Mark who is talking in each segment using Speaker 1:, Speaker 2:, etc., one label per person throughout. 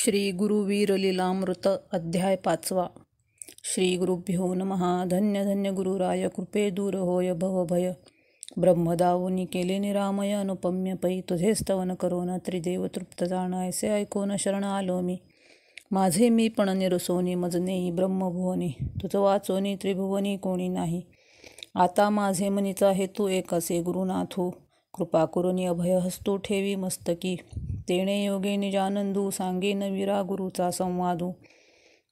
Speaker 1: श्री गुरुवीर लीलामृत अध्याय 5. श्री गुरुभ्यो नमः. धन्य धन्य गुरुराय कृपे दूर होय भवभय. ब्रह्मदावुनी केले निरामय अनुपम्य पै. तुझे स्तवन करोन त्रिदेव तृप्त जाणायसे ऐकोन शरण आलो मी. माझे मी पण निरसोनी मजनेई ब्रह्मभुवनी. तुझ वाचोनी त्रिभुवनी कोणी नाही. आता माझे मनीचा हेतू एक असे गुरुनाथू. कृपा करुनी अभय हस्तू ठेवी मस्तकी. तेणे योगे निजानंदू सांगेन वीरा गुरुचा संवादू.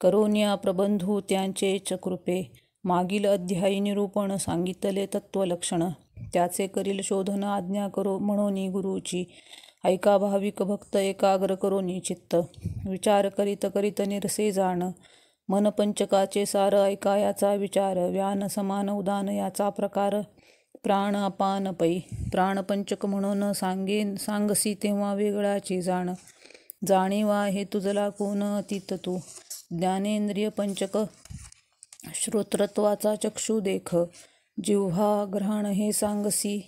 Speaker 1: करोन्या प्रबंधू त्यांचे च कृपे. मागील अध्यायी निरूपण सांगितले तत्वलक्षण. त्याचे करील शोधन आज्ञा करो म्हणोनी गुरुची. ऐका भाविक भक्त एकाग्र करोनी चित्त. विचार करीत करीत निरसे जाण. मन पंचकाचे सार ऐका याचा विचार. व्यान समान उदान याचा प्रकार. प्राण अपान पै. प्राणपंचक म्हणून सांगसी तेव्हा वेगळाची जाण. जाणीवा हे तुझला कोण अतीत तू. ज्ञानेंद्रिय पंचक श्रोत्रत्वाचा चक्षु देख. जिव्हा घ्राण हे सांगसी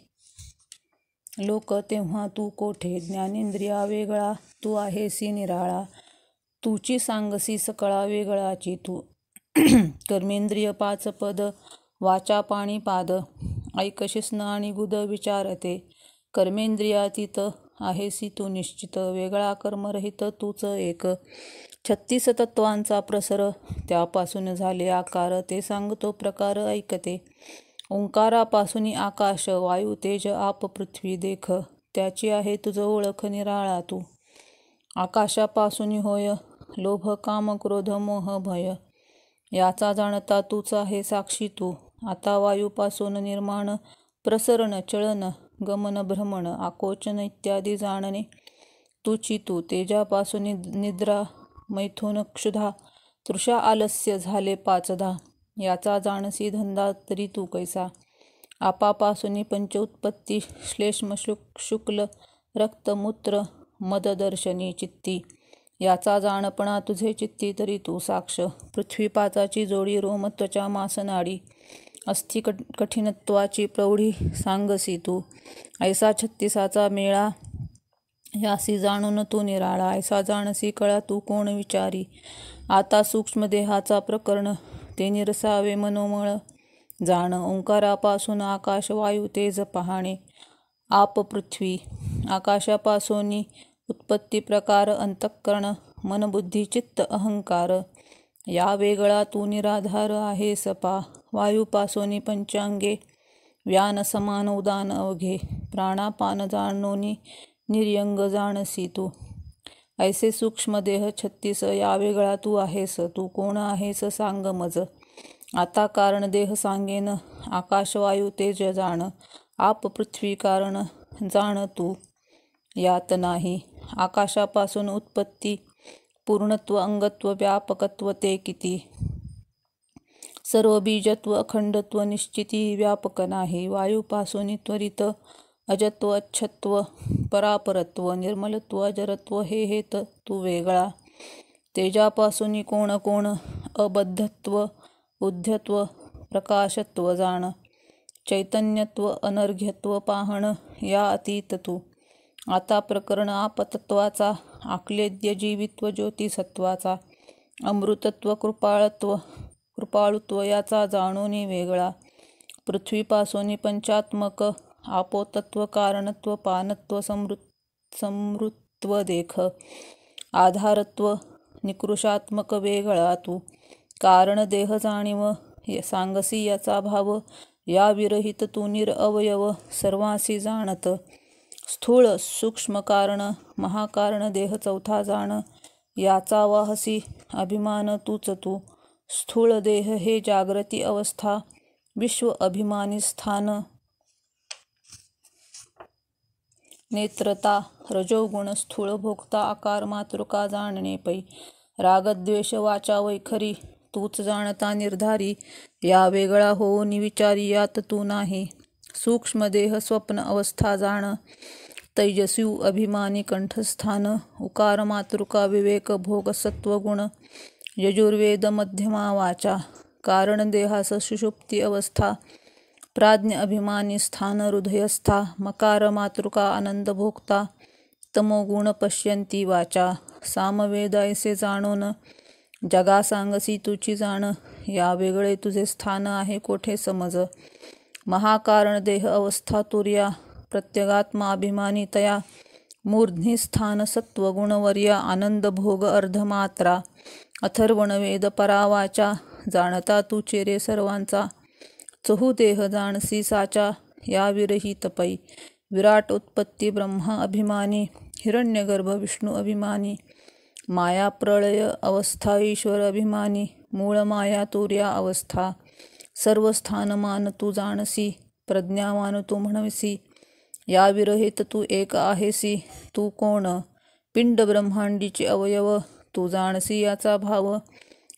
Speaker 1: लोक तेव्हा तू कोठे. ज्ञानेंद्रिया वेगळा तू आहेसी निराळा. तूची सांगसी सकळा वेगळाची तू. कर्मेंद्रिय पाच पद वाचा पाणी पाद. ऐक शिस्न आणि गुद विचारते. कर्मेंद्रियातीत आहेसी तू निश्चित. वेगळा कर्मरहित तूच एक. 36 तत्वांचा प्रसर त्यापासून झाले आकार. ते सांगतो प्रकार ऐकते. ओंकारापासून आकाश वायू तेज आप पृथ्वी देख. त्याची आहे तुझ ओळख निराळा तू. आकाशापासून होय लोभ काम क्रोध मोह भय. याचा जाणता तूच आहे साक्षी तू. आता वायूपासून निर्माण प्रसरण चलन गमन भ्रमण आकोचन इत्यादी जाणणे तूची तू. तेजापासून निद्रा मैथुन क्षुधा तृषा आलस्य झाले पाचदा. याचा जाणसी धंदा तरी तू कैसा. आपापासून पंच उत्पत्ती श्लेष्म शुक्ल रक्त मूत्र मद दर्शनी चित्ती. याचा जाणपणा तुझे चित्ती तरी तू साक्ष. पृथ्वी पाचाची जोडी रोम त्वचा मास नाडी. अस्थि कठिनत्वाची प्रौढी सांगसी तू. ऐसा 36चा मेळा यासी जाणून तू निराळा. ऐसा जाणसी कळा तू कोण विचारी. आता सूक्ष्म देहाचा प्रकरण ते निरसावे मनोमळ जाण. ओंकारापासून आकाश वायू तेज पहाणे. आप पृथ्वी आकाशापासून उत्पत्ती प्रकार अंतःकरण मन बुद्धी चित्त अहंकार. या वेगळा तू निराधार आहे सपा. वायूपासून पंचांगे व्यान समान उदान अवघे. प्राणापान जाणोनी निर्यंग जाणसी तू. ऐसे सूक्ष्म देह 36 या वेगळा तू आहेस. तू कोण आहेस सांग मज. आता कारण देह सांगेन. आकाश वायू तेज जाण. आप पृथ्वी कारण जाण तू. यात नाही आकाशापासून उत्पत्ती पूर्णत्व अंगत्व व्यापकत्व ते किती. सर्व बीजत्व अखंडत्व निश्चिती व्यापक नाही. वायूपासून त्वरित अजत्व अच्छत्व परापरत्व निर्मलत्व अजरत्व हे तू वेगळा. तेजापासून कोण कोण अबद्धत्व बुद्धत्व प्रकाशत्व जाण. चैतन्यत्व अनर्घ्यत्व पाहण या अतीत तू. आता प्रकरण आपतत्वाचा आक्लेद्य जीवित्व ज्योतिसत्वाचा. अमृतत्व कृपाळुत्व याचा जाणोनी वेगळा. पृथ्वीपासून पंचात्मक आपोतत्व कारणत्व पानत्व समृत्व देख. आधारत्व निकृशात्मक वेगळा तू. कारण देह जाणीव सांगसी याचा भाव. या विरहित तू निरअवयव सर्वांसी जाणत. स्थूळ सूक्ष्म कारण महाकारण देह चौथा जाण. याचा वाहसी अभिमान तूच तू. स्थूळ देह हे जागृती अवस्था विश्व अभिमानी स्थान. नेत्रता रजोगुण स्थूळ भोक्ता आकार मातृका जाणणे पै. रागद्वेष वाचा वैखरी तूच जाणता निर्धारी. या वेगळा होऊन विचारी यात तू नाही. सूक्ष्म देह स्वप्न अवस्था जाण. तैजस्यू अभिमानी कंठस्थान. उकार मातृका विवेक भोग सत्वगुण. यजुर्वेद मध्यमा वाचा. कारण देहास सुषुप्ती अवस्था. प्राज्ञ अभिमानी स्थान हृदयस्था. मकार मातृका आनंद भोक्ता. तमो गुण पश्यंती वाचा सामवेद ऐसे जाणून जगा सांगसी तुची जाण या वेगळे तुझे स्थान आहे कोठे समज महाकारण देह अवस्था तुर्या प्रत्यगात्मा अभिमानी तया मूर्ध्नी स्थान सत्वगुणवर्य आनंद भोग अर्धमात्रा अथर्वण वेद परावाचा जाणता तू चेरे सर्वांचा चहू देह जाणसी साचा या विरहित पै विराट उत्पत्ती ब्रह्मा अभिमानी हिरण्यगर्भ विष्णू अभिमानी माया प्रळय अवस्था ईश्वर अभिमानी मूळ माया तुर्या अवस्था सर्व स्थानमान तू जाणसी प्रज्ञावान तू म्हणविसी या विरहित तू एक आहेसी तू कोण पिंड ब्रह्मांडीचे अवयव तू जाणसी याचा भाव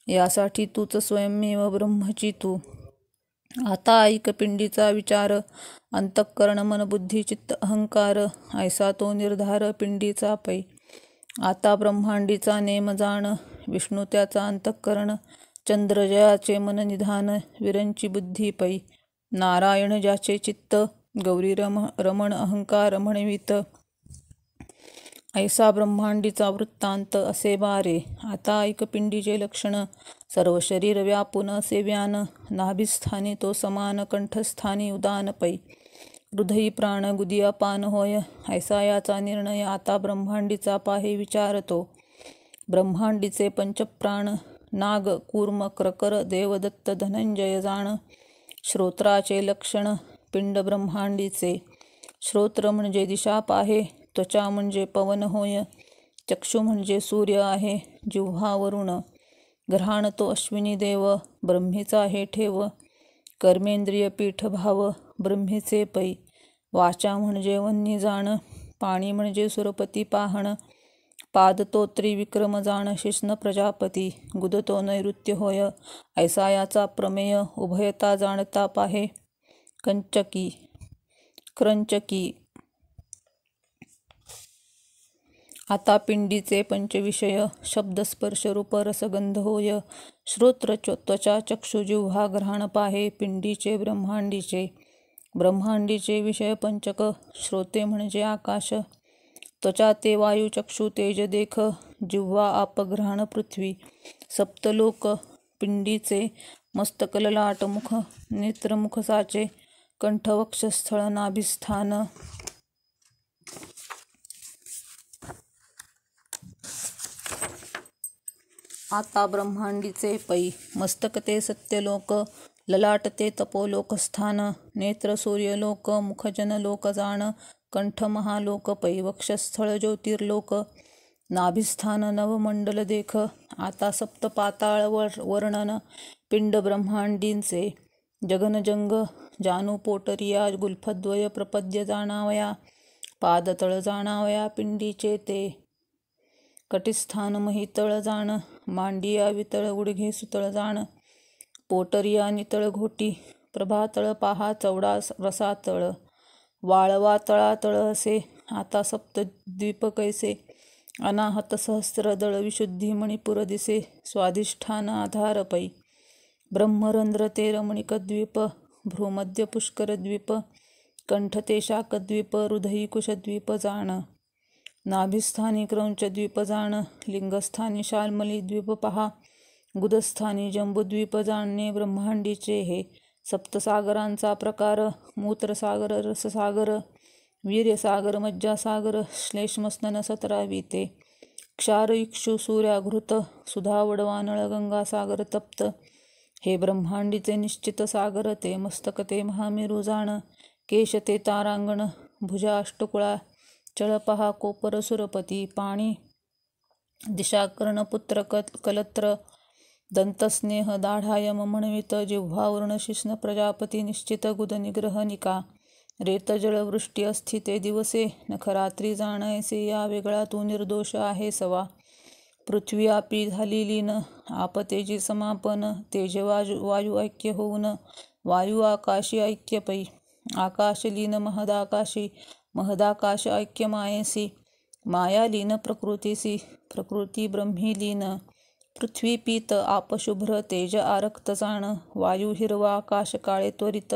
Speaker 1: यासाठी तूच स्वयंमेव ब्रह्मची तू आता ऐक पिंडीचा विचार अंतःकरण मन बुद्धी चित्त अहंकार ऐसा तो निर्धार पिंडीचा पै आता ब्रह्मांडीचा नेम जाण विष्णू त्याचा अंतःकरण चंद्र जयाचे मन निधान विरंची बुद्धी पै नारायण ज्याचे चित्त गौरी रमण अहंकार म्हणवित ऐसा ब्रह्मांडीचा वृत्तांत असे बारे आता ऐक पिंडीचे लक्षण सर्व शरीर व्यापून असे व्यान नाभिस्थानी तो समान कंठस्थानी उदान पै हृदयी प्राण गुदिया पान होय ऐसा याचा निर्णय आता ब्रह्मांडीचा पाहे विचारतो ब्रह्मांडीचे पंचप्राण नाग कूर्म क्रकर देवदत्त धनंजय जाण श्रोत्राचे लक्षण पिंड ब्रह्मांडीचे श्रोत्र म्हणजे दिशा पाहे त्वचा म्हणजे पवन होय चक्षु म्हणजे सूर्य आहे जिव्हा वरुण ग्रहाण तो अश्विनी देव ब्रह्मीचा हे ठेव कर्मेंद्रिय पीठ भाव ब्रह्मीचे पै वाचा म्हणजे वन्नी जाण पाणी म्हणजे सुरपती पाहण पाद तो त्रिविक्रम जाण शिष्ण प्रजापती गुद तो नैऋत्य होय ऐसा याचा प्रमेय उभयता जाणता पाहे कंचकी क्रंचकी आता पिंडीचे पंचविषय शब्द स्पर्श रूप रसगंध होय श्रोत्र त्वचा चक्षु जिव्हा ग्रहण पाहे पिंडीचे ब्रह्मांडीचे विषय पंचक श्रोते म्हणजे आकाश त्वचा ते वायू चक्षु तेज देख जिव्हा आपग्रहण पृथ्वी सप्तलोक पिंडीचे मस्तक ललाट मुख नेत्रमुख साचे कंठ वक्षस्थळ नाभिस्थान आता ब्रह्मांडीचे पै मस्तक ते सत्यलोक ललाट ते तपोलोकस्थान नेत्र सूर्यलोक मुखजन लोक जाण कंठ महालोक पै वक्षस्थळ ज्योतिर्लोक नाभिस्थान नवमंडल देख आता सप्त पाताळ वर्णन पिंड ब्रह्मांडींचे जगनजंग जानू पोटरिया गुल्फद्वय प्रपद्य जाणावया पादतळ जाणावया पिंडीचे ते कटिस्थान महितळ जाण मांडिया वितळ गुडघे सुतळ जाण पोटरिया नितळ घोटी प्रभातळ पाहा चौडा रसातळ वाळवा तळातळ असे आता सप्तद्वीप कैसे अनाहत सहस्रदळ विशुद्धी मणिपुर दिसे स्वाधिष्ठान आधार पै ब्रह्मरंध्र ते रमणिकद्वीप भ्रूमध्य पुष्करद्वीप कंठ ते शाकद्वीप हृदयी कुशद्वीप जाण नाभिस्थानी क्रौंचद्वीप जाण लिंगस्थानी शाल्मली द्वीप पहा गुदस्थानी जंबुद्वीप जाणणे ब्रह्मांडीचे हे सप्तसागरांचा प्रकार मूत्रसागर रससागर वीर्यसागर मज्जासागर श्लेष्मस्नन 17 ते क्षार इक्षु सूर्याघृत सुधा वडवानळ गंगासागर तप्त हे ब्रह्मांडीचे निश्चित सागर ते मस्तक ते महामेरू जाण केश ते तारांगण भुजा अष्टकुळा चळपहा कोपर सुरपती पाणी दिशा कर्णपुत्र कलत्र दंतस्नेह दाढायम म्हणवित जिव्हावर्ण शिष्ण प्रजापती निश्चित गुद निग्रह निका रेतजळ वृष्टी अस्थिते दिवसे नखरात्री जाणायसे या वेगळा तू निर्दोष आहे सवा पृथ्वी आपी झाली लीन आप तेजी समापन तेज वायू ऐक्य होऊन वायू आकाशी ऐक्य पै आकाश लीन महदाकाशी महदाकाश ऐक्य मायेसी माया लीन प्रकृतीसी प्रकृती ब्रह्मी लीन पृथ्वी पीत आपशुभ्र तेज आरक्त जाण वायू हिरवा आकाश काळे त्वरित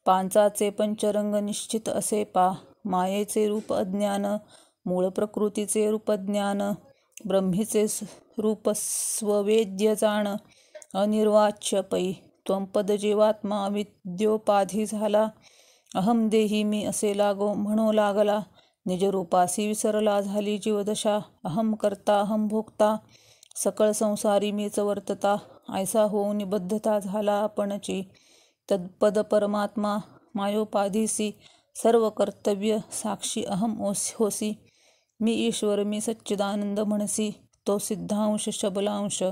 Speaker 1: पांचाचे पंचरंग निश्चित असे पा मायेचे रूप अज्ञान मूळ प्रकृतीचे रूपज्ञान, ब्रह्मीचे रूप स्ववेद्य जाण, अनिर्वाच्य पै त्वंपद जीवात्मा अविद्योपाधी झाला. अहम देही मी असे लागो म्हणू लागला, निजरूपासी विसरला झाली जीवदशा. अहम करता अहम भोगता, सकळ संसारी मीच वर्तता, ऐसा होऊन निबद्धता झाला आपणची. तत्पद परमात्मा मायोपाधीसी, सर्व कर्तव्य साक्षी अहम होसी. मी ईश्वर मी सच्चिदानंद म्हणसी, तो सिद्धांश शबलांश.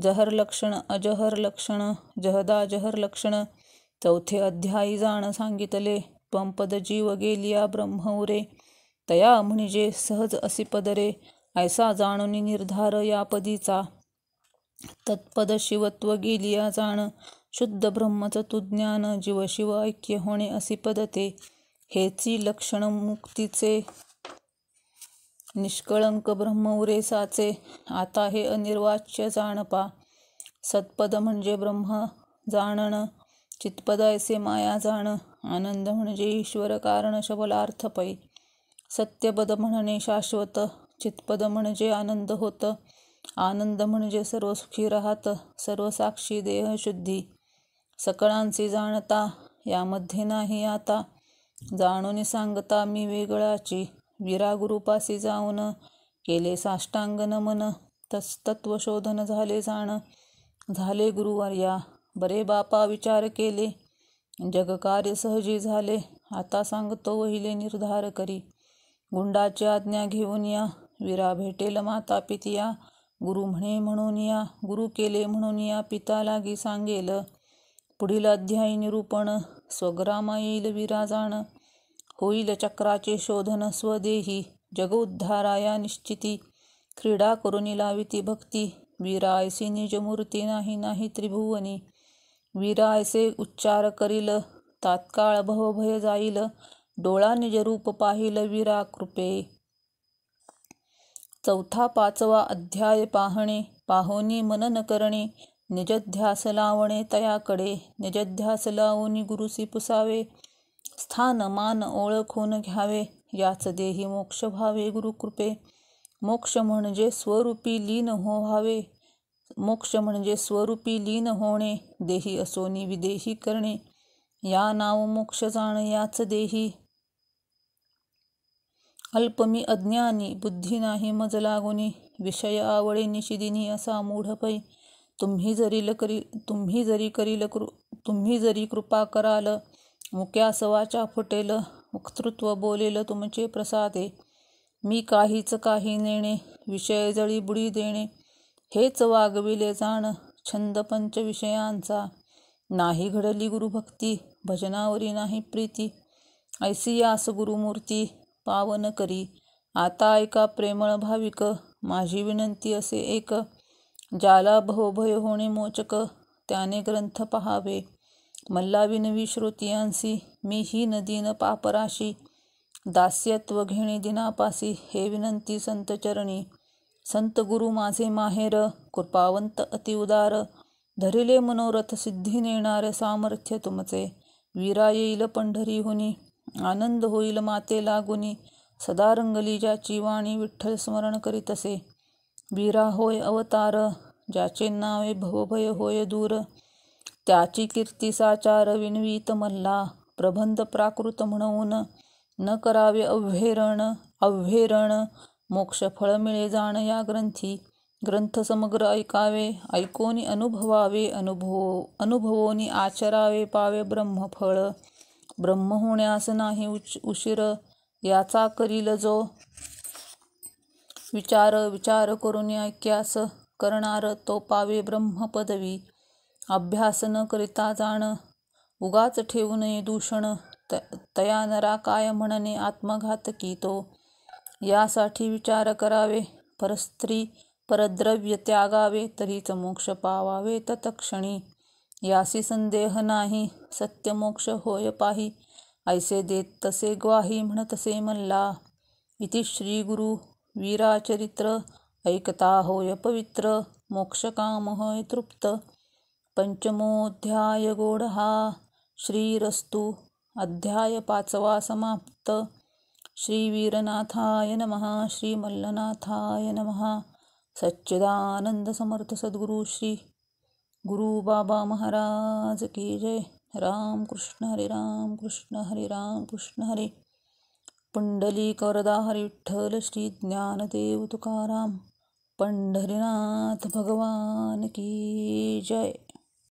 Speaker 1: जहर लक्षण अजहर लक्षण, जहदा जहर लक्षण. चौथे अध्यायी जाण सांगितले, त्वंपद जीव गेलिया ब्रह्म उरे, तया म्हणजे सहज असी पदरे. ऐसा जाणून निर्धार या पदीचा, तत्पद शिवत्व गेलिया जाण. शुद्ध ब्रह्मच तू ज्ञान, जीव शिव ऐक्य होणे असी पद ते. हेची लक्षण मुक्तीचे, निष्कळंक ब्रह्म उरे साचे. आता हे अनिर्वाच्य जाण पा. सत्पद म्हणजे ब्रह्म जाणण, चित्पद ऐसे माया जाण. आनंद म्हणजे ईश्वर कारण शबलार्थ पै. सत्यपद म्हणणे शाश्वत, चित्पद म्हणजे आनंद होत. आनंद म्हणजे सर्व सुखी राहत, सर्व साक्षी देह शुद्धी. सकळांची जाणता यामध्ये नाही आता, जाणून सांगता मी वेगळाची. विरागुरूपासी जाऊन केले साष्टांग नमन, तत्वशोधन झाले जाण. झाले गुरुवर्या बरे बापा विचार केले, जगकार्य सहजी झाले. आता सांगतो वहिले निर्धार करी, गुंडाची आज्ञा घेऊन या. वीरा भेटेल माता पितिया, गुरु म्हणे म्हणून या. गुरु केले म्हणून या, पिता लागी सांगेल. पुढील अध्यायी निरूपण, स्वग्रामा येईल वीरा जाण. होईल चक्राचे शोधन स्वदेही, जग उद्धाराया निश्चिती. क्रीडा करुनी लाविती भक्ती, वीरा ऐसी निज मूर्ती नाही नाही त्रिभुवनी. वीरा ऐसे उच्चार करील, तात्काळ भवभय जाईल. डोळा निज रूप पाहिल वीरा कृपे. चौथा पाचवा अध्याय पाहणे, पाहोनी मनन करणे. निजध्यास लावणे तयाकडे, निजध्यास लावून गुरुसी पुसावे. स्थान मान ओळखून घ्यावे, याच देही मोक्ष व्हावे गुरुकृपे. मोक्ष म्हणजे स्वरूपी लीन व्हावे, मोक्ष म्हणजे स्वरूपी लीन होणे. देही असोनी विदेही करणे, या नाव मोक्ष जाण याच देही. अल्प मी अज्ञानी, बुद्धी नाही मज लागुनी. विषय आवळे निशिदिनी असा मूढपै. तुम्ही जरी कृपा कराल, मुक्यास वाचा फुटेल. वक्तृत्व बोलेल तुमचे प्रसादे. मी काहीच काही नेणे, विषय जळी बुडी देणे. हेच वागविले जाण छंद पंच विषयांचा. नाही घडली गुरुभक्ती, भजनावरी नाही प्रीती. ऐसी यास गुरुमूर्ती पावन करी. आता ऐका प्रेमळ भाविक, माझी विनंती असे एक. ज्याला भवभय होणे मोचक, त्याने ग्रंथ पहावे. मल्ला विनवी श्रोतियांसी, मी ही नदीन पापराशी. दास्यत्व घेणे दिनापासी, हे विनंती संत चरणी. संत गुरु माझे माहेर, कृपावंत अतिउदार. धरिले मनोरथ सिद्धी नेणार सामर्थ्य तुमचे. वीरा येईल पंढरीहुनी, आनंद होईल माते लागुनी. सदा रंगली ज्याची वाणी, विठ्ठल स्मरण करीतसे. वीरा होय अवतार, ज्याचे नावे भवभय होय दूर. त्याची कीर्ती साचार विनवीत मल्ला. प्रबंध प्राकृत म्हणून न करावे अव्हेरण. मोक्ष फळ मिळे जाण या ग्रंथी. ग्रंथ समग्र ऐकावे, ऐकोनी अनुभवावे. अनुभवोनी आचरावे, पावे ब्रह्मफळ. ब्रह्म होण्यास नाही उशीर, याचा करील जो विचार करून ऐक्यास करणार, तो पावे ब्रह्मपदवी. अभ्यास न करिता जाण, उगाच ठेवू नये दूषण. तया नरा काय म्हणणे आत्मघातकी तो. यासाठी विचार करावे, परस्त्री परद्रव्य त्यागावे. तरीच मोक्ष पावावे तत्क्षणी. यासी संदेह नाही, सत्य मोक्ष होय पाही. ऐसे देत तसे ग्वाही, म्हणतसे मल्ला. इति श्री गुरु वीराचरित्र. ऐकता होय पवित्र, मोक्षकाम होय तृप्त. पंचमोऽध्याय गोड हा. श्रीरस्तु. अध्याय 5वा समाप्त. श्री वीरनाथाय नमः. श्री मल्लनाथाय नमः. सच्चिदानंद समर्थ सद्गुरु श्री गुरु बाबा महाराज की जय. राम कृष्ण हरे राम कृष्ण हरे राम कृष्ण हरे. पुंडलिक वरदा हरी विठ्ठल. श्री ज्ञानदेव तुकाराम पंढरीनाथ भगवान की जय.